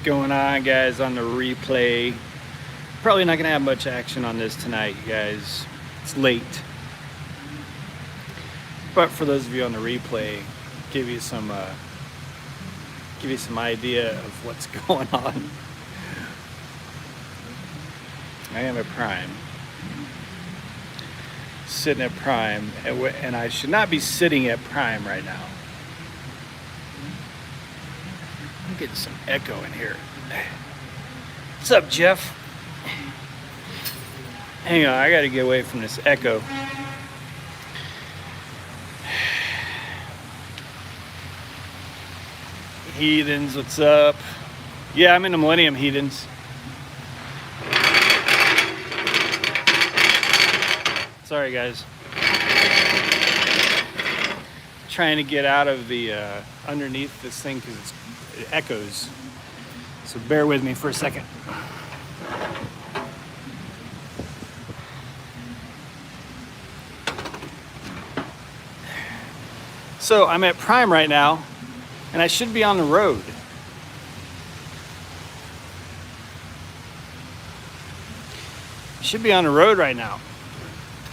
going on, guys, on the replay? Probably not gonna have much action on this tonight, you guys. It's late, but for those of you on the replay, give you some idea of what's going on. I am at Prime, sitting at Prime, and I should not be sitting at Prime right now. I'm getting some echo in here. What's up, Jeff? Hang on, I gotta get away from this echo. Heathens, what's up? Yeah, I'm in the Millennium, Heathens. Sorry, guys. Trying to get out of the underneath this thing because it echoes. So bear with me for a second. So I'm at Prime right now, and I should be on the road. Should be on the road right now.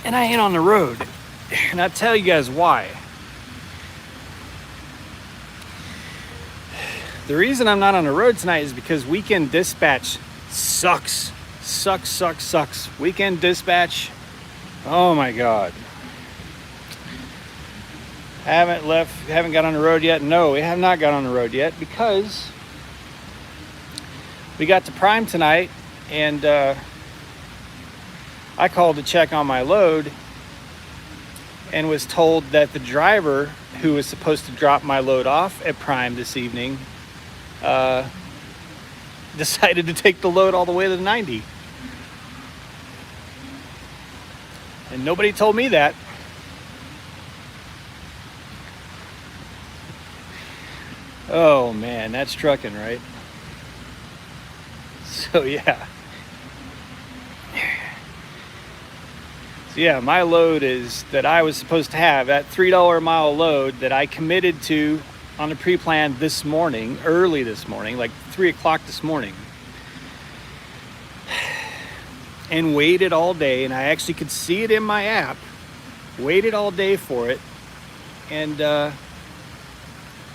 And I ain't on the road. And I'll tell you guys why. The reason I'm not on the road tonight is because weekend dispatch sucks. Sucks. Weekend dispatch. Oh my God. Haven't got on the road yet. No, we have not got on the road yet because we got to Prime tonight, and I called to check on my load and was told that the driver who was supposed to drop my load off at Prime this evening decided to take the load all the way to the 90. And nobody told me that. Oh man, that's trucking, right? So yeah. So yeah, my load is that I was supposed to have, that $3 a mile load that I committed to on the pre-plan this morning, early this morning, like 3 o'clock this morning. And waited all day, and I actually could see it in my app. Waited all day for it, and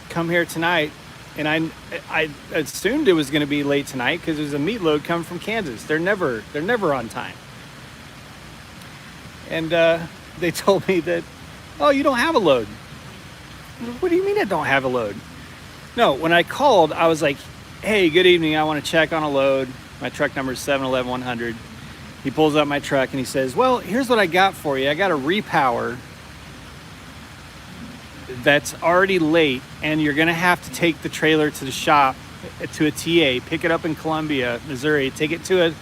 come here tonight, and I assumed it was going to be late tonight because there's a meat load coming from Kansas. They're never on time. And they told me that, oh, you don't have a load. What do you mean I don't have a load? No, when I called, I was like, hey, good evening. I want to check on a load. My truck number is 711-100. He pulls up my truck and he says, well, here's what I got for you. I got a repower that's already late, and you're going to have to take the trailer to the shop, to a TA, pick it up in Columbia, Missouri, take it to a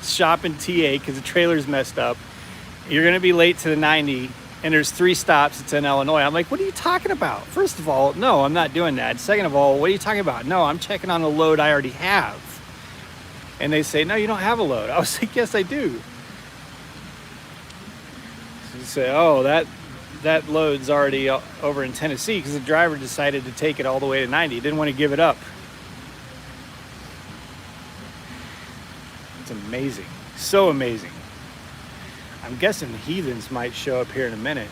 shop in TA because the trailer's messed up. You're going to be late to the 90, and there's 3 stops. It's in Illinois. I'm like, what are you talking about? First of all, no, I'm not doing that. Second of all, what are you talking about? No, I'm checking on a load I already have. And they say, no, you don't have a load. I was like, yes, I do. So they say, oh, that load's already over in Tennessee because the driver decided to take it all the way to 90. He didn't want to give it up. It's amazing. So amazing. I'm guessing the Heathens might show up here in a minute.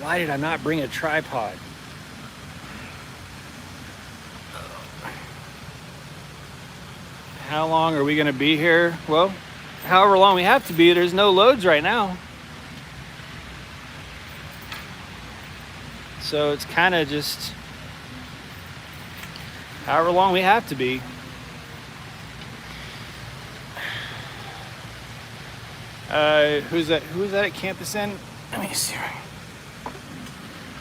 Why did I not bring a tripod? How long are we going to be here? Well, however long we have to be. There's no loads right now. So it's kind of just however long we have to be. Who's that? Who is that at Campus Inn? Let me see. I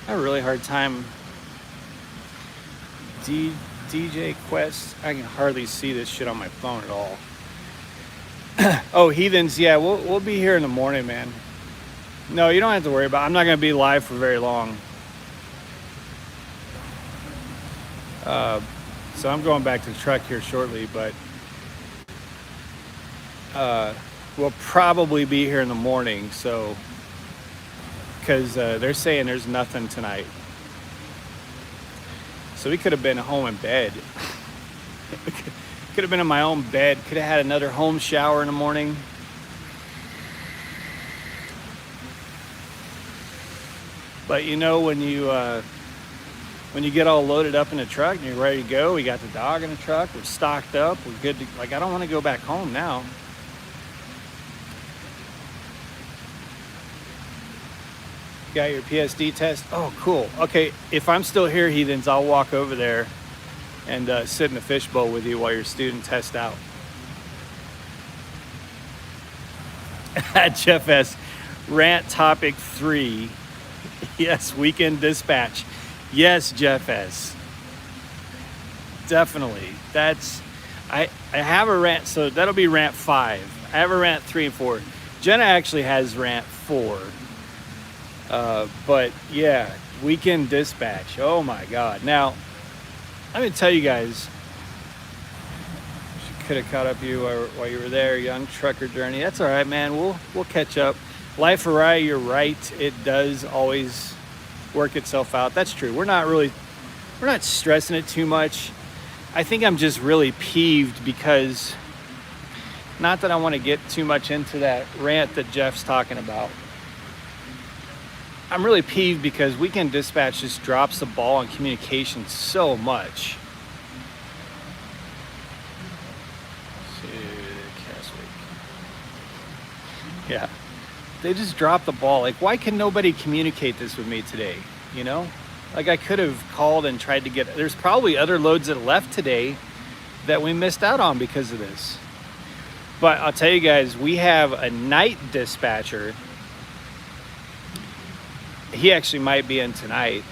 have a really hard time. DJ Quest. I can hardly see this shit on my phone at all. Oh, Heathens. Yeah, we'll be here in the morning, man. No, you don't have to worry about it. I'm not going to be live for very long. So I'm going back to the truck here shortly, but we'll probably be here in the morning. So, because they're saying there's nothing tonight. So we could have been home in bed. Could have been in my own bed. Could have had another home shower in the morning. But you know, when you get all loaded up in the truck and you're ready to go, we got the dog in the truck, we're stocked up, we're good to, like, I don't want to go back home now. Got your PSD test? Oh, cool. Okay, if I'm still here, heathens, I'll walk over there and sit in the fishbowl with you while your student tests out. Jeff S. Rant topic 3. Yes, weekend dispatch. Yes, Jeff S. Definitely. I have a rant, so that'll be rant 5. I have a rant 3 and 4. Jenna actually has rant 4. But yeah, weekend dispatch. Oh my God. Now, let me tell you guys, she could have caught up you while you were there, young trucker journey. That's all right, man. We'll catch up. Life variety, you're right. It does always work itself out. That's true. We're not stressing it too much. I think I'm just really peeved because, not that I want to get too much into that rant that Jeff's talking about. I'm really peeved because weekend dispatch just drops the ball on communication so much. Yeah, they just drop the ball. Like, why can nobody communicate this with me today? You know, like, I could have called and tried to get, there's probably other loads that left today that we missed out on because of this. But I'll tell you guys, we have a night dispatcher. He actually might be in tonight.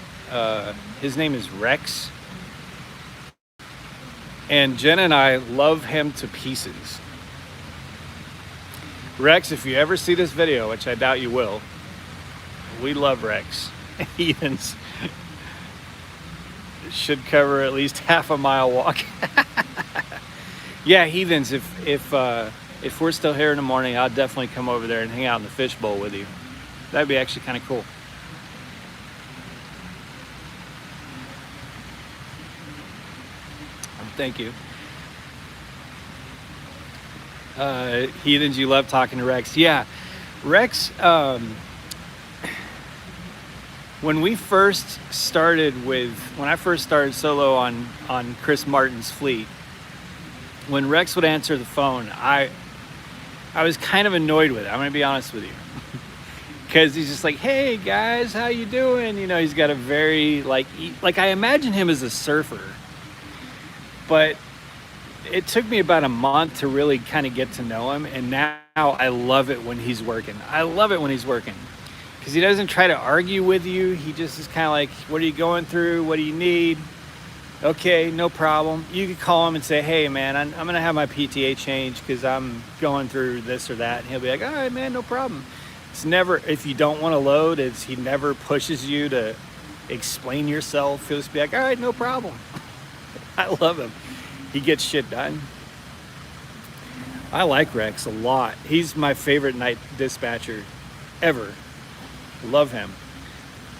His name is Rex. And Jen and I love him to pieces. Rex, if you ever see this video, which I doubt you will, we love Rex. Heathens should cover at least half a mile walk. Yeah, heathens, if we're still here in the morning, I'll definitely come over there and hang out in the fishbowl with you. That'd be actually kind of cool. Thank you. Heathens, you love talking to Rex. Yeah, Rex, when I first started solo on Chris Martin's fleet, when Rex would answer the phone, I was kind of annoyed with it. I'm going to be honest with you. Because he's just like, hey guys, how you doing? You know, he's got a very, like I imagine him as a surfer. But it took me about a month to really kind of get to know him. And now I love it when he's working. I love it when he's working. Because he doesn't try to argue with you. He just is kind of like, what are you going through? What do you need? Okay, no problem. You could call him and say, hey, man, I'm going to have my PTA changed because I'm going through this or that. And he'll be like, all right, man, no problem. It's never, if you don't want to load, he never pushes you to explain yourself. He'll just be like, all right, no problem. I love him. He gets shit done. I like Rex a lot. He's my favorite night dispatcher ever. Love him.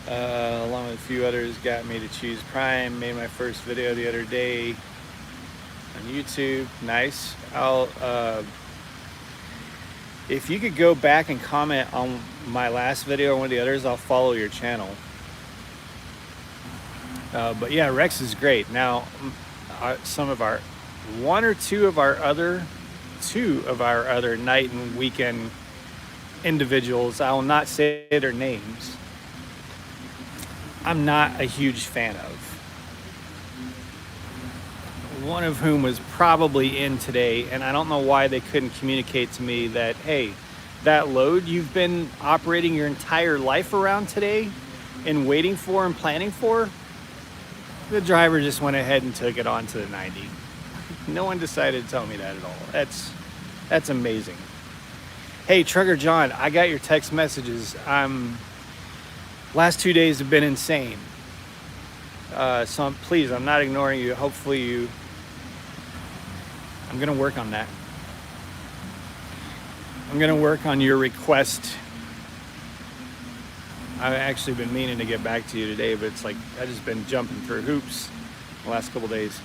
Along with a few others, got me to choose Prime. Made my first video the other day on YouTube. Nice. If you could go back and comment on my last video or one of the others, I'll follow your channel. But yeah, Rex is great. Now, two of our other night and weekend individuals, I will not say their names, I'm not a huge fan of. One of whom was probably in today, and I don't know why they couldn't communicate to me that, hey, that load you've been operating your entire life around today and waiting for and planning for, the driver just went ahead and took it on to the 90. No one decided to tell me that at all. That's amazing. Hey, Trucker John, I got your text messages. Last 2 days have been insane. So I'm not ignoring you. Hopefully I'm gonna work on that. I'm gonna work on your request. I've actually been meaning to get back to you today, but it's like I've just been jumping through hoops. the last couple days.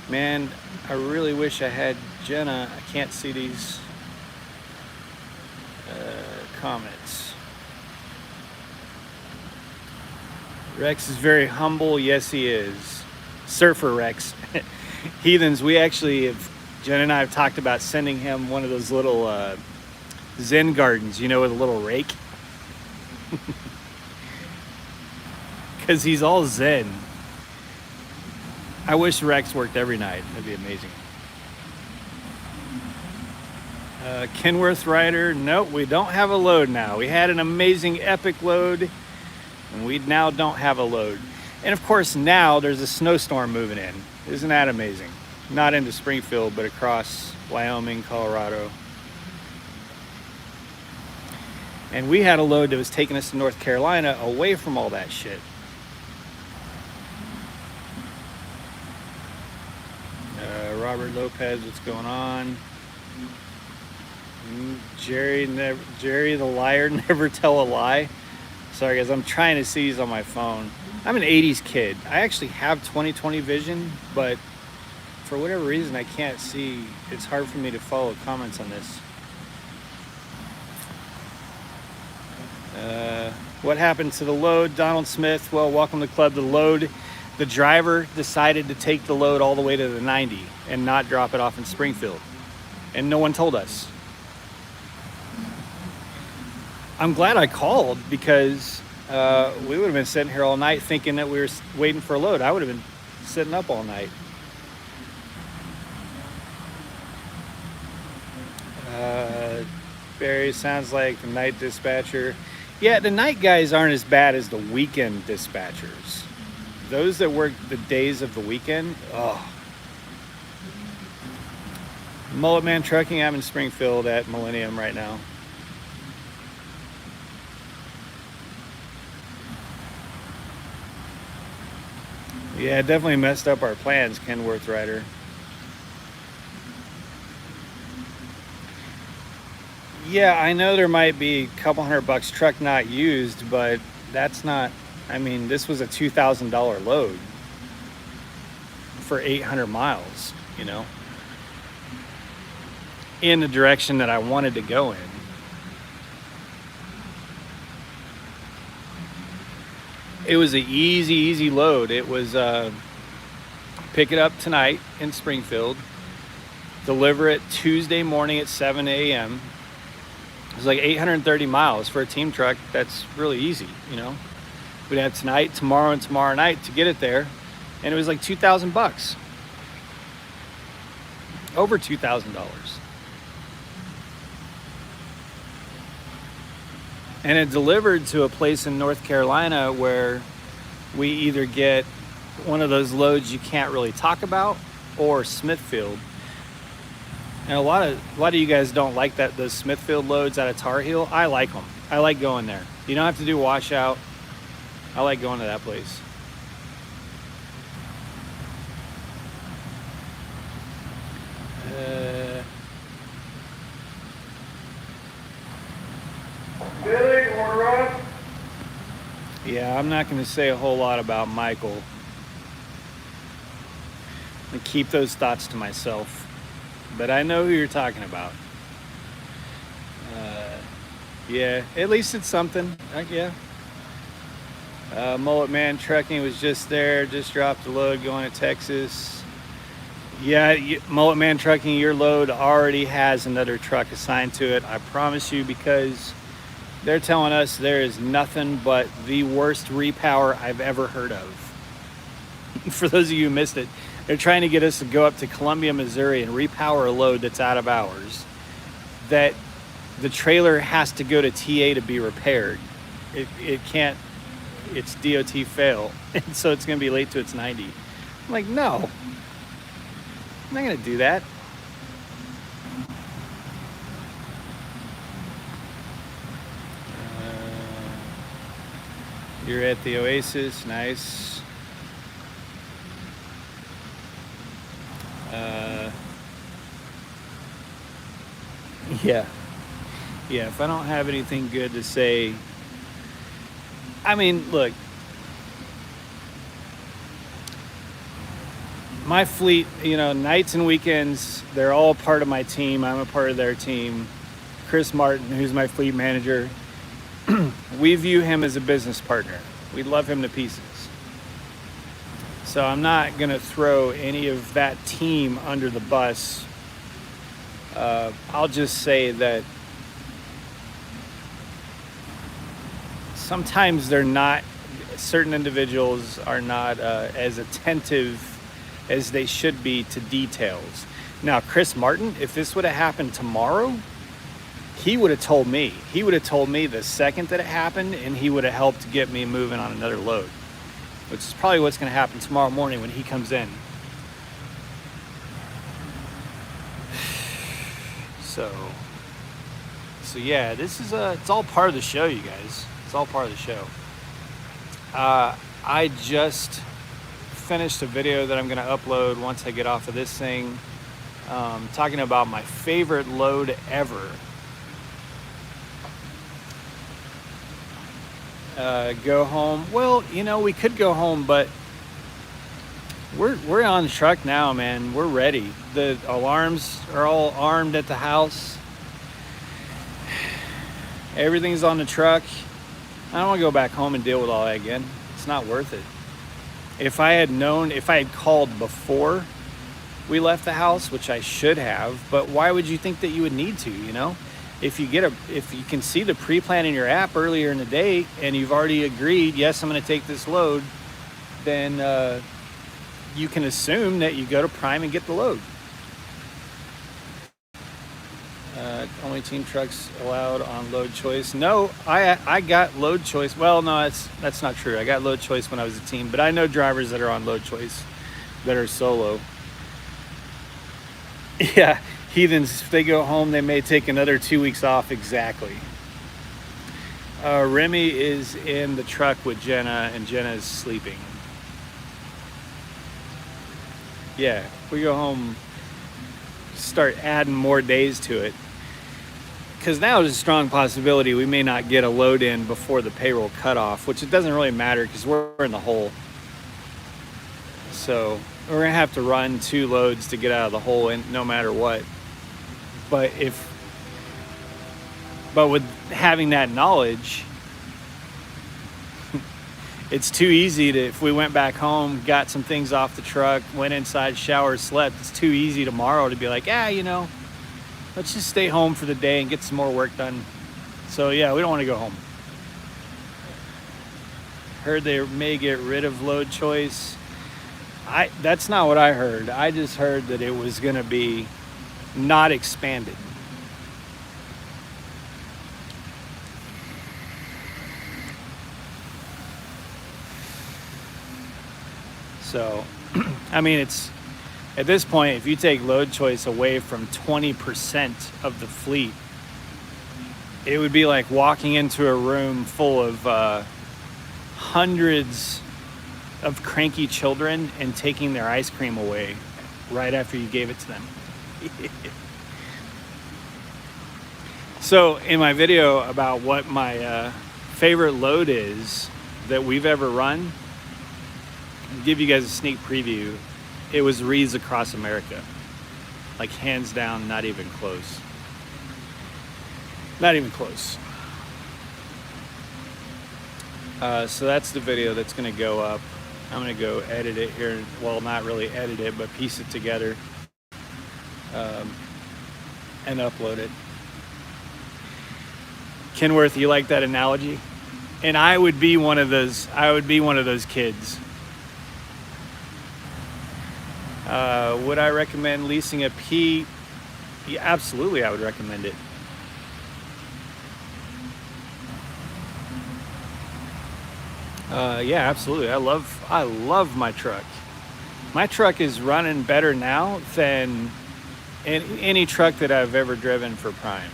Man, I really wish I had Jenna. I can't see these comments. Rex is very humble. Yes, he is. Surfer Rex. Heathens, we actually have, Jen and I have talked about sending him one of those little Zen gardens, you know, with a little rake. Because he's all Zen. I wish Rex worked every night. That'd be amazing. Kenworth Rider. Nope, we don't have a load now. We had an amazing epic load, and we now don't have a load. And of course, now there's a snowstorm moving in. Isn't that amazing? Not into Springfield, but across Wyoming, Colorado. And we had a load that was taking us to North Carolina away from all that shit. Robert Lopez, what's going on? Jerry the liar, never tell a lie. Sorry guys, I'm trying to see these on my phone. I'm an 80s kid. I actually have 20/20 vision, but for whatever reason I can't see. It's hard for me to follow comments on this. What happened to the load? Donald Smith, well, welcome to the club. The load, the driver decided to take the load all the way to the 90 and not drop it off in Springfield. And no one told us. I'm glad I called, because we would have been sitting here all night thinking that we were waiting for a load. I would have been sitting up all night. Barry, sounds like the night dispatcher. Yeah, the night guys aren't as bad as the weekend dispatchers. Those that work the days of the weekend, oh. Mullet Man Trucking, I'm in Springfield at Millennium right now. Yeah, it definitely messed up our plans, Kenworth Rider. Yeah, I know there might be a couple $100 truck not used, but that's not, I mean, this was a $2,000 load for 800 miles, you know, in the direction that I wanted to go in. It was an easy load. It was pick it up tonight in Springfield, deliver it Tuesday morning at 7 a.m. It was like 830 miles for a team truck. That's really easy, you know. We'd have tonight, tomorrow, and tomorrow night to get it there, and it was like $2,000, over $2,000. And it delivered to a place in North Carolina where we either get one of those loads you can't really talk about, or Smithfield. And a lot of you guys don't like those Smithfield loads out of Tar Heel. I like them. I like going there. You don't have to do washout. I like going to that place. Billy, order up. Yeah, I'm not going to say a whole lot about Michael. I'm going to keep those thoughts to myself. But I know who you're talking about. Yeah, at least it's something. Yeah. Mullet Man Trucking was just there. Just dropped the load going to Texas. Yeah, Mullet Man Trucking, your load already has another truck assigned to it. I promise you, because they're telling us there is nothing but the worst repower I've ever heard of. For those of you who missed it, they're trying to get us to go up to Columbia, Missouri and repower a load that's out of hours. That the trailer has to go to TA to be repaired. It can't, it's DOT fail. And so it's going to be late to its 90. I'm like, no, I'm not going to do that. You're at the Oasis, nice. Yeah, if I don't have anything good to say, I mean, look, my fleet, you know, nights and weekends, they're all part of my team. I'm a part of their team. Chris Martin, who's my fleet manager, we view him as a business partner. We love him to pieces. So I'm not going to throw any of that team under the bus. I'll just say that sometimes certain individuals are not as attentive as they should be to details. Now, Chris Martin, if this would have happened tomorrow, he would have told me. He would have told me the second that it happened, and he would have helped get me moving on another load, which is probably what's going to happen tomorrow morning when he comes in. So yeah, this is it's all part of the show, you guys. It's all part of the show. I just finished a video that I'm going to upload once I get off of this thing, talking about my favorite load ever. Go home. Well, you know, we could go home, but we're on the truck now, man. We're ready. The alarms are all armed at the house. Everything's on the truck. I don't want to go back home and deal with all that again. It's not worth it. If I had called before we left the house, which I should have, but why would you think that you would need to, you know? If you can see the pre-plan in your app earlier in the day and you've already agreed, yes, I'm going to take this load, then you can assume that you go to Prime and get the load. Only team trucks allowed on load choice. No, I got load choice. Well, no, that's not true. I got load choice when I was a team, but I know drivers that are on load choice that are solo. Yeah. Heathens, if they go home, they may take another 2 weeks off. Exactly. Remy is in the truck with Jenna, and Jenna is sleeping. Yeah, we go home, start adding more days to it. Because now there's a strong possibility we may not get a load in before the payroll cutoff, which it doesn't really matter because we're in the hole. So we're going to have to run 2 loads to get out of the hole, and no matter what. But with having that knowledge, it's too easy if we went back home, got some things off the truck, went inside, showered, slept, it's too easy tomorrow to be like, you know, let's just stay home for the day and get some more work done. So yeah, we don't want to go home. Heard they may get rid of load choice. That's not what I heard. I just heard that it was going to be not expanded. So, I mean, it's at this point, if you take load choice away from 20% of the fleet, it would be like walking into a room full of hundreds of cranky children and taking their ice cream away right after you gave it to them. So in my video about what my favorite load is that we've ever run, I'll give you guys a sneak preview. It was Reeds Across America. Like hands down, not even close. Not even close. So that's the video that's gonna go up. I'm gonna go edit it here. Well, not really edit it, but piece it together. And upload it. Kenworth, you like that analogy? And I would be one of those kids. Would I recommend leasing a P? Yeah, absolutely, I would recommend it. Yeah, absolutely. I love my truck. My truck is running better now than any truck that I've ever driven for Prime.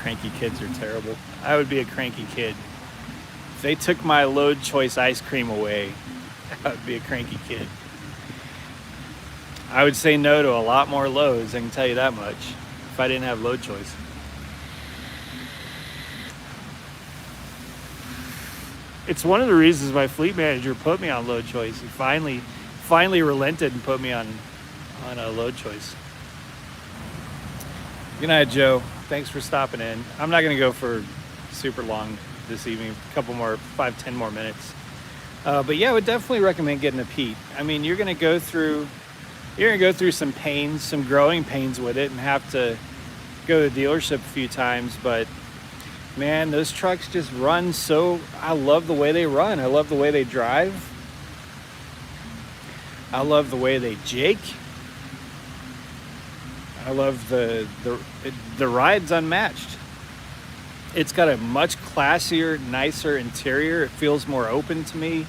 Cranky kids are terrible. I would be a cranky kid. If they took my load choice ice cream away, I would be a cranky kid. I would say no to a lot more loads, I can tell you that much, if I didn't have load choice. It's one of the reasons my fleet manager put me on load choice. He finally relented and put me on a load choice. Good night, Joe. Thanks for stopping in. I'm not going to go for super long this evening. A couple more, 5-10 more minutes. But yeah, I would definitely recommend getting a Pete. I mean, you're going to go through some pains, some growing pains with it, and have to go to the dealership a few times. But man, those trucks just run so. I love the way they run. I love the way they drive. I love the way they jake. I love the ride's unmatched. It's got a much classier, nicer interior. It feels more open to me.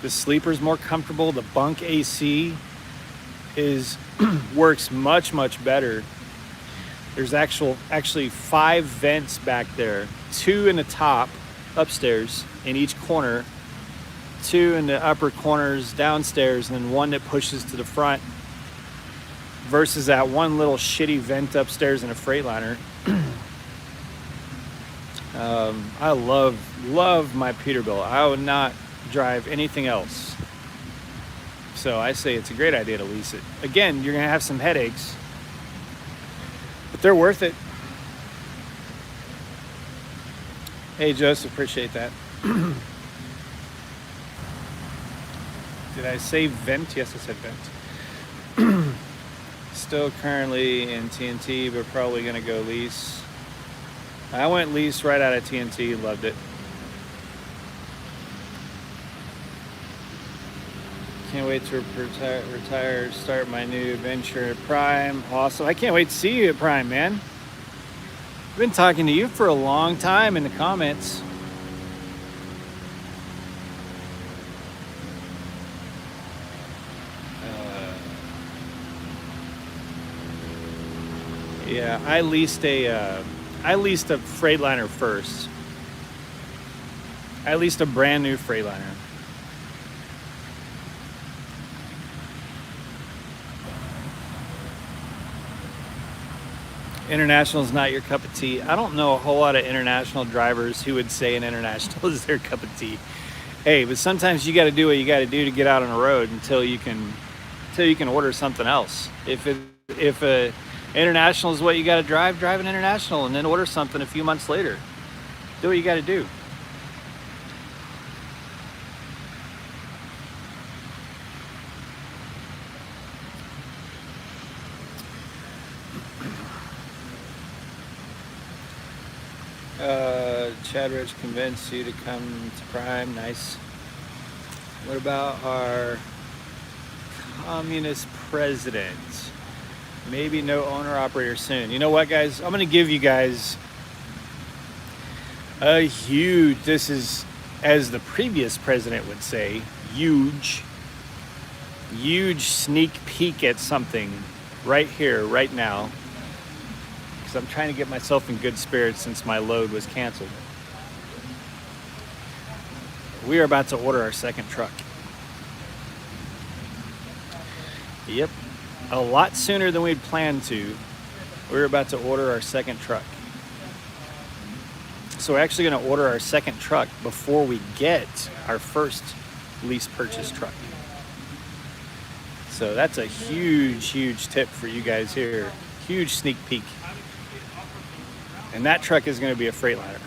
The sleeper's more comfortable. The bunk AC works much better. There's actually 5 vents back there, 2 in the top upstairs in each corner, 2 in the upper corners downstairs, and then 1 that pushes to the front, versus that one little shitty vent upstairs in a Freightliner. I love my Peterbilt. I would not drive anything else. So I say it's a great idea to lease it. Again, you're gonna have some headaches, but they're worth it. Hey, Joseph, appreciate that. Did I say vent? Yes, I said vent. Still currently in TNT, but probably gonna go lease. I went lease right out of TNT, loved it. Can't wait to retire, start my new venture at Prime. Awesome. I can't wait to see you at Prime, man. I've been talking to you for a long time in the comments. Yeah, I leased a Freightliner first. I leased a brand new Freightliner. International is not your cup of tea. I don't know a whole lot of international drivers who would say an international is their cup of tea. Hey, but sometimes you got to do what you got to do to get out on the road until you can order something else. If international is what you got to drive an international and then order something a few months later. Do what you got to do. Chad Rich convinced you to come to Prime. Nice. What about our communist president? Maybe no owner operator soon. You know what, guys? I'm going to give you guys a huge, this is, as the previous president would say, huge sneak peek at something right here, right now. Because I'm trying to get myself in good spirits since my load was canceled. We are about to order our second truck. Yep. A lot sooner than we'd planned to. We're about to order our second truck. So we're actually going to order our second truck before we get our first lease purchase truck. So that's a huge tip for you guys here. Huge sneak peek. And that truck is going to be a Freightliner.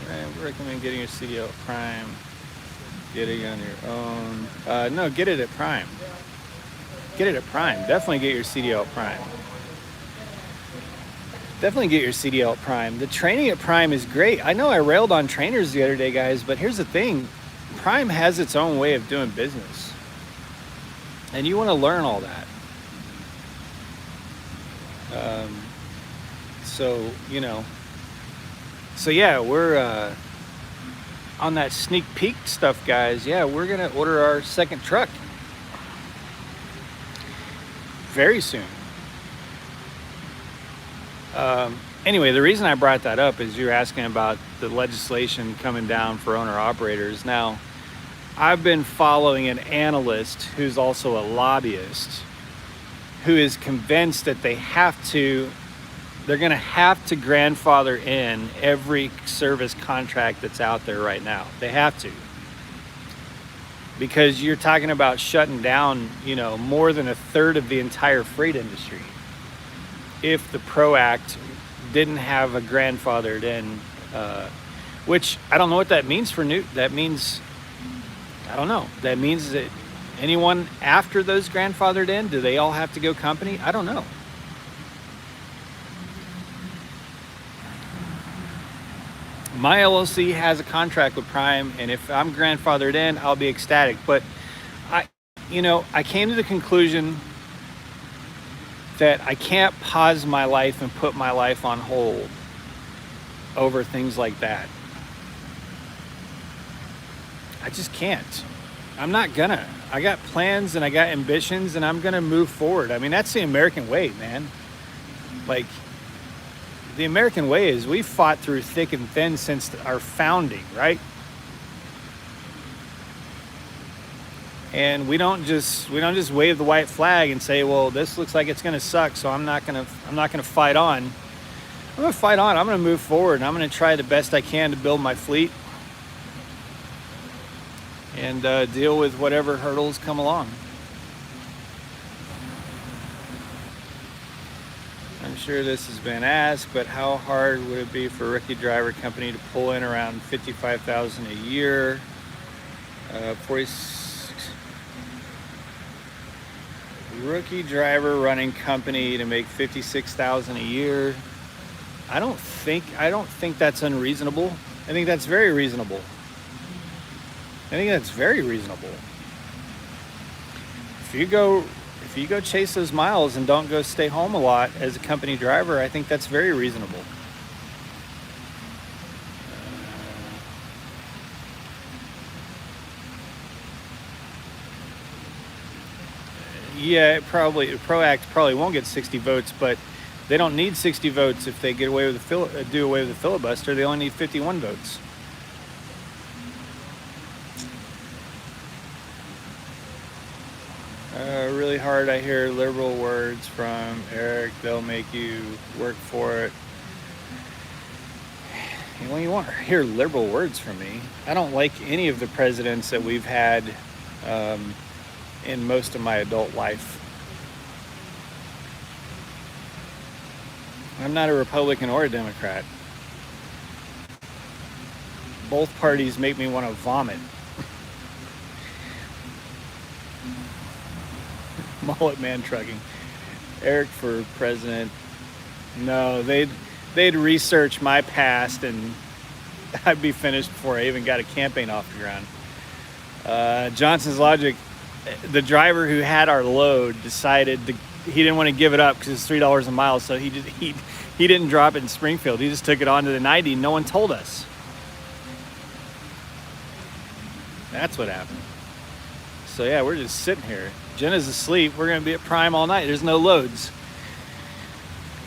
I recommend getting your CDL at Prime. Get it on your own. No, get it at Prime. Get it at Prime. Definitely get your CDL at Prime. Definitely get your CDL at Prime. The training at Prime is great. I know I railed on trainers the other day, guys, but here's the thing. Prime has its own way of doing business. And you want to learn all that. So yeah, we're on that sneak peek stuff, guys. Yeah, we're gonna order our second truck very soon. Anyway, the reason I brought that up is you're asking about the legislation coming down for owner operators. Now, I've been following an analyst who's also a lobbyist who is convinced that they have to they're going to have to grandfather in every service contract that's out there right now. They have to. Because you're talking about shutting down, more than a third of the entire freight industry. If the PRO Act didn't have a grandfathered in, which I don't know what that means for new. That means, I don't know. That means that anyone after those grandfathered in, do they all have to go company? I don't know. My LLC has a contract with Prime, and if I'm grandfathered in, I'll be ecstatic. But I came to the conclusion that I can't pause my life and put my life on hold over things like that. I just can't. I'm not gonna. I got plans and I got ambitions, and I'm gonna move forward. I mean, that's the American way, man. Like, the American way is we fought through thick and thin since our founding, right? And we don't just wave the white flag and say, well, this looks like it's going to suck, so I'm not going to fight on. I'm going to fight on. I'm going to move forward, and I'm going to try the best I can to build my fleet and deal with whatever hurdles come along. I'm sure this has been asked, but how hard would it be for a rookie driver company to pull in around $55,000 a year? 46 rookie driver running company to make $56,000 a year. I don't think that's unreasonable. I think that's very reasonable. If you go chase those miles and don't go stay home a lot as a company driver, I think that's very reasonable. Yeah, the PRO Act probably won't get 60 votes, but they don't need 60 votes if they do away with the filibuster. They only need 51 votes. Really hard. I hear liberal words from Eric. They'll make you work for it. Well, you won't hear liberal words from me. I don't like any of the presidents that we've had in most of my adult life. I'm not a Republican or a Democrat. Both parties make me want to vomit. Mullet Man Trucking. Eric for president. No, they'd research my past and I'd be finished before I even got a campaign off the ground. Johnson's Logic, the driver who had our load decided he didn't want to give it up because it's $3 a mile, so he didn't drop it in Springfield. He just took it on to the 90. No one told us. That's what happened. So yeah, we're just sitting here. Jenna's asleep. We're going to be at Prime all night. There's no loads.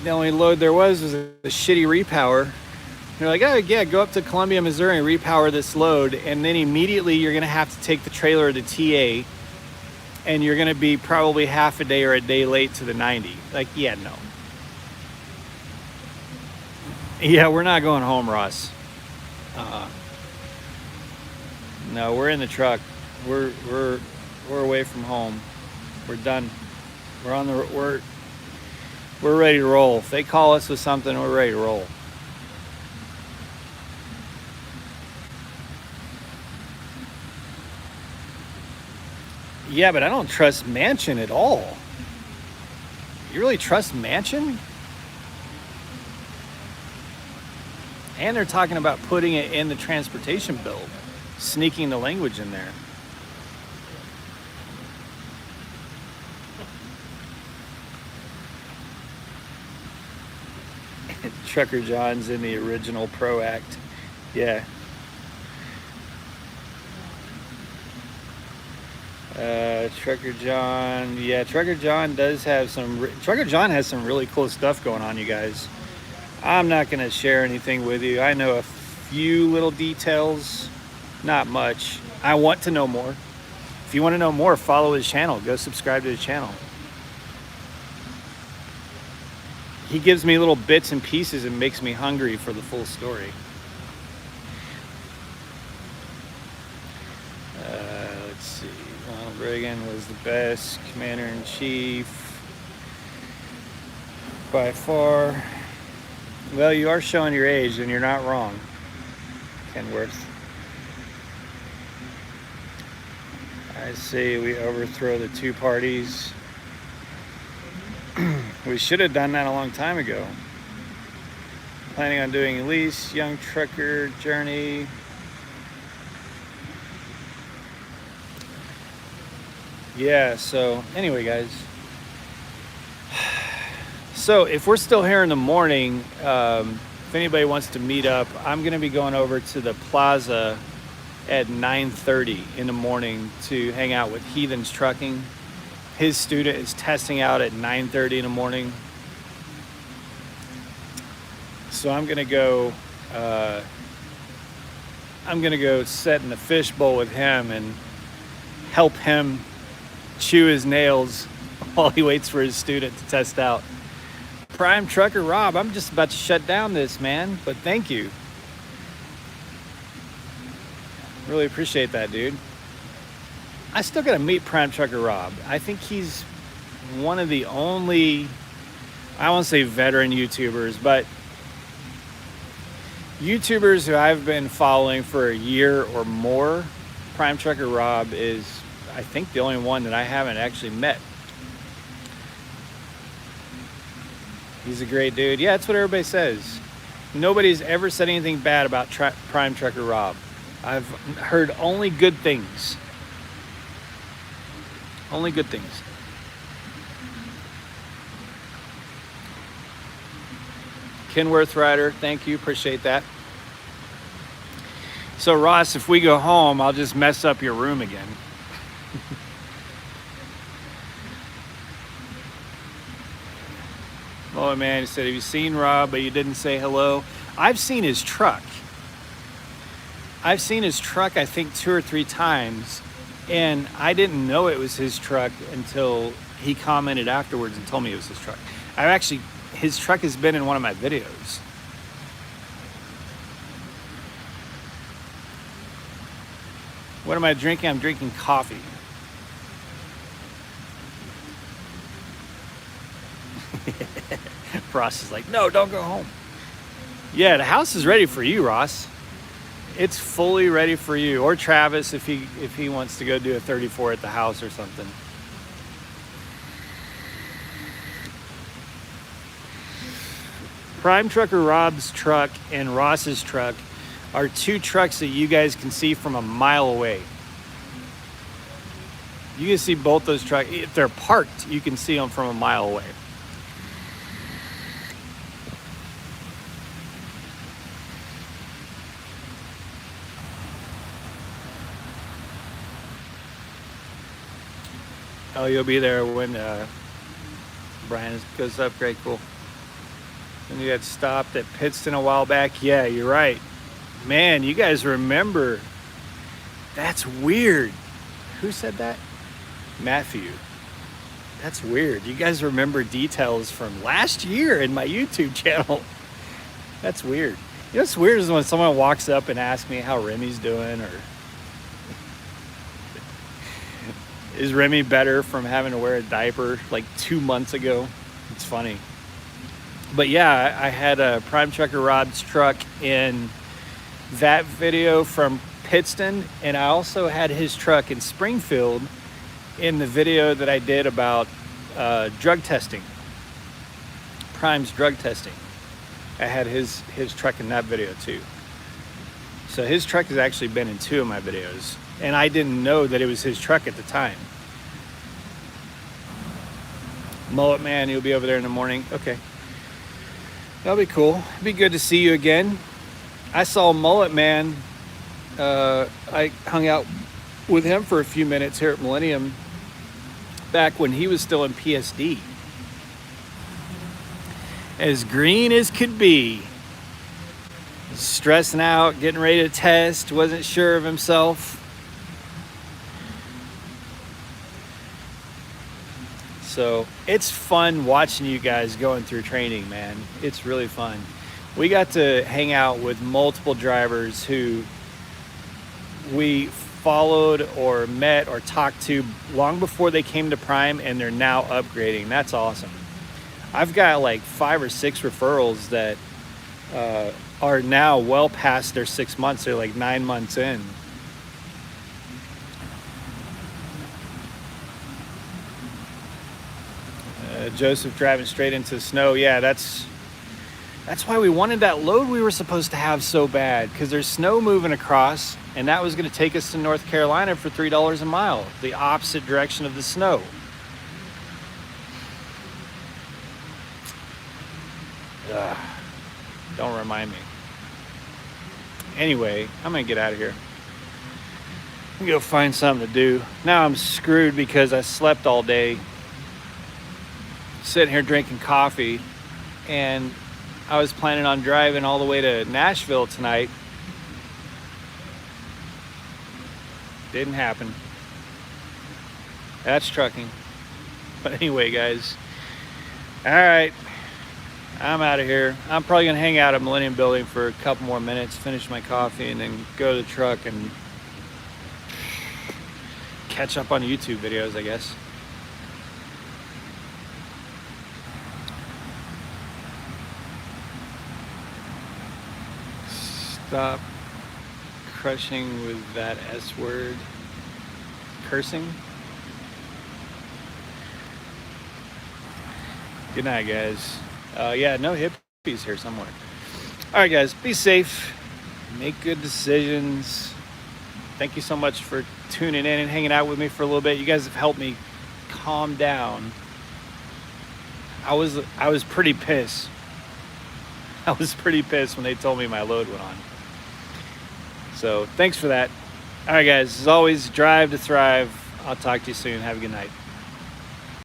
The only load there was a shitty repower. They're like, oh yeah, go up to Columbia, Missouri and repower this load. And then immediately you're going to have to take the trailer to TA. And you're going to be probably half a day or a day late to the 90. Like, yeah, no. Yeah, we're not going home, Ross. No, we're in the truck. We're away from home. We're done. We're ready to roll. If they call us with something, we're ready to roll. Yeah, but I don't trust Manchin at all. You really trust Manchin? And they're talking about putting it in the transportation bill, sneaking the language in there. Trucker John's in the original PRO Act. Yeah. Trucker John. Yeah, Trucker John has some really cool stuff going on, you guys. I'm not going to share anything with you. I know a few little details, not much. I want to know more. If you want to know more, follow his channel. Go subscribe to his channel. he gives me little bits and pieces and makes me hungry for the full story. Let's see. Ronald Reagan was the best commander-in-chief by far. Well, you are showing your age, and you're not wrong, Kenworth. I say we overthrow the two parties. We should have done that a long time ago. Planning on doing a lease, young trucker journey. Yeah, so anyway, guys. So if we're still here in the morning, if anybody wants to meet up, I'm going to be going over to the plaza at 9:30 in the morning to hang out with Heathens Trucking. His student is testing out at 9:30 in the morning. So I'm gonna go sit in the fishbowl with him and help him chew his nails while he waits for his student to test out. Prime Trucker Rob, I'm just about to shut down this, man, but thank you. Really appreciate that, dude. I still gotta meet Prime Trucker Rob. I think he's one of the only, I won't say veteran YouTubers, but YouTubers who I've been following for a year or more. Prime Trucker Rob is, I think, the only one that I haven't actually met. He's a great dude. Yeah, that's what everybody says. Nobody's ever said anything bad about Prime Trucker Rob. I've heard only good things. Only good things. Kenworth Rider, thank you, appreciate that. So Ross, if we go home, I'll just mess up your room again. Oh man, he said, have you seen Rob, but you didn't say hello? I've seen his truck. I've seen his truck, I think 2 or 3 times, and I didn't know it was his truck until he commented afterwards and told me it was his truck. His truck has been in one of my videos. What am I drinking? I'm drinking coffee. Ross is like, no, don't go home. Yeah, the house is ready for you, Ross. It's fully ready for you. Or Travis, if he wants to go do a 34 at the house or something. Prime Trucker Rob's truck and Ross's truck are 2 trucks that you guys can see from a mile away. You can see both those trucks. If they're parked, you can see them from a mile away. Oh, you'll be there when Brian goes up. Great, cool. And you got stopped at Pittston a while back. Yeah, you're right. Man, you guys remember. That's weird. Who said that? Matthew. That's weird. You guys remember details from last year in my YouTube channel. That's weird. You know what's weird is when someone walks up and asks me how Remy's doing, or is Remy better from having to wear a diaper like 2 months ago? It's funny. But yeah, I had a Prime Trucker Rob's truck in that video from Pittston, and I also had his truck in Springfield in the video that I did about drug testing. Prime's drug testing. I had his truck in that video too. So his truck has actually been in 2 of my videos, and I didn't know that it was his truck at the time. Mullet Man, you'll be over there in the morning. Okay. That'll be cool. It'd be good to see you again. I saw Mullet Man. I hung out with him for a few minutes here at Millennium back when he was still in PSD. As green as could be. Stressing out, getting ready to test, wasn't sure of himself. So it's fun watching you guys going through training, man. It's really fun. We got to hang out with multiple drivers who we followed or met or talked to long before they came to Prime, and they're now upgrading. That's awesome. I've got like 5 or 6 referrals that are now well past their 6 months. They're like 9 months in. Joseph driving straight into the snow. Yeah, that's why we wanted that load we were supposed to have so bad, because there's snow moving across, and that was going to take us to North Carolina for $3 a mile, the opposite direction of the snow. Ugh, don't remind me. Anyway, I'm going to get out of here. I'm going to go find something to do. Now I'm screwed because I slept all day, sitting here drinking coffee, and I was planning on driving all the way to Nashville tonight. Didn't happen. That's trucking. But anyway, guys. All right. I'm out of here. I'm probably going to hang out at Millennium Building for a couple more minutes, finish my coffee, and then go to the truck and catch up on YouTube videos, I guess. Stop crushing with that S word. Cursing. Good night, guys. Yeah, no hippies here somewhere. All right, guys, be safe. Make good decisions. Thank you so much for tuning in and hanging out with me for a little bit. You guys have helped me calm down. I was pretty pissed. I was pretty pissed when they told me my load went on. So thanks for that. All right, guys, as always, drive to thrive. I'll talk to you soon. Have a good night.